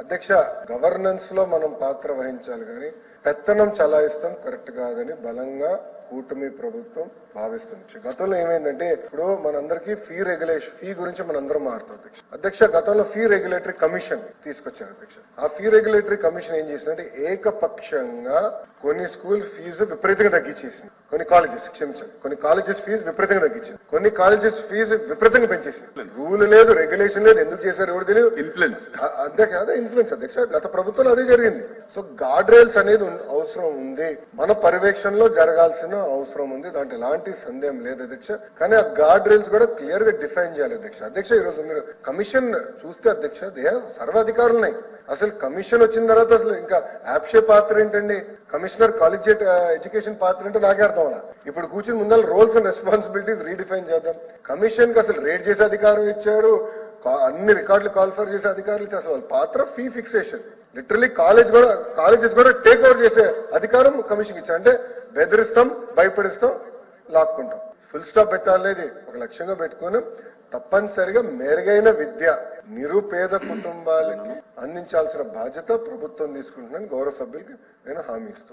అధ్యక్ష, గవర్నెన్స్ లో మనం పాత్ర వహించాలి కానీ పెత్తనం చలాయిస్తాం కరెక్ట్ కాదని బలంగా కూటమి ప్రభుత్వం భావిస్తుంది. గతంలో ఏమైందంటే ఇప్పుడు మనందరికీ ఫీ గురించి మనందరం మాట్లాడుతాం అధ్యక్ష. గతంలో ఫీ రెగ్యులేటరీ కమిషన్ తీసుకొచ్చారు అధ్యక్ష. ఆ ఫీ రెగ్యులేటరీ కమిషన్ ఏం చేసిందంటే ఏకపక్షంగా కొన్ని స్కూల్ ఫీజు విపరీతంగా తగ్గించేసింది. కొన్ని కాలేజెస్ ఫీజు విపరీతంగా తగ్గించింది. కొన్ని కాలేజెస్ ఫీజు విపరీతంగా పెంచేసింది. రూల్ లేదు, రెగ్యులేషన్ లేదు, ఎందుకు చేశారు ఎవరు తెలియదు. ఇన్ఫ్లుయెన్స్ అధ్యక్ష. గత ప్రభుత్వంలో అదే జరిగింది. సో గార్డ్ రైల్స్ అనేది అవసరం ఉంది, మన పర్యవేక్షణలో జరగాల్సిన అవసరం ఉంది, దాంట్లో ఎలాంటి సందేహం లేదు అధ్యక్ష. కానీ ఆ గార్డ్ రైల్స్ కూడా క్లియర్ గా డిఫైన్ చేయాలి అధ్యక్ష. ఈ రోజు మీరు కమిషన్ చూస్తే అధ్యక్ష, సర్వాధికారులు ఉన్నాయి. అసలు కమిషన్ వచ్చిన తర్వాత అసలు ఇంకా యాప్షే పాత్ర ఏంటండి, కమిషనర్ కాలేజియేట్ ఎడ్యుకేషన్ పాత్ర ఏంటో నాకే అర్థం అవ్వాలి. ఇప్పుడు కూర్చుని ముందర రోల్స్ అండ్ రెస్పాన్సిబిలిటీస్ రీడిఫైన్ చేద్దాం. కమిషన్ కి అసలు రేట్ చేసే అధికారం ఇచ్చారు, అన్ని రికార్డులు కాల్ఫర్ చేసే అధికారులు ఇచ్చారు. అసలు పాత్ర ఫీ ఫిక్సేషన్, లిటరలీ కాలేజెస్ కూడా టేక్ ఓవర్ చేసే అధికారం కమిషన్ ఇచ్చారు. అంటే బెదిరిస్తాం, భయపడిస్తాం, లాక్కుంటాం. ఫుల్ స్టాప్ పెట్టాలనేది ఒక లక్ష్యంగా పెట్టుకుని తప్పనిసరిగా మెరుగైన విద్య నిరుపేద కుటుంబాలకి అందించాల్సిన బాధ్యత ప్రభుత్వం తీసుకుంటుందని గౌరవ సభ్యులకి నేను హామీ ఇస్తున్నాను.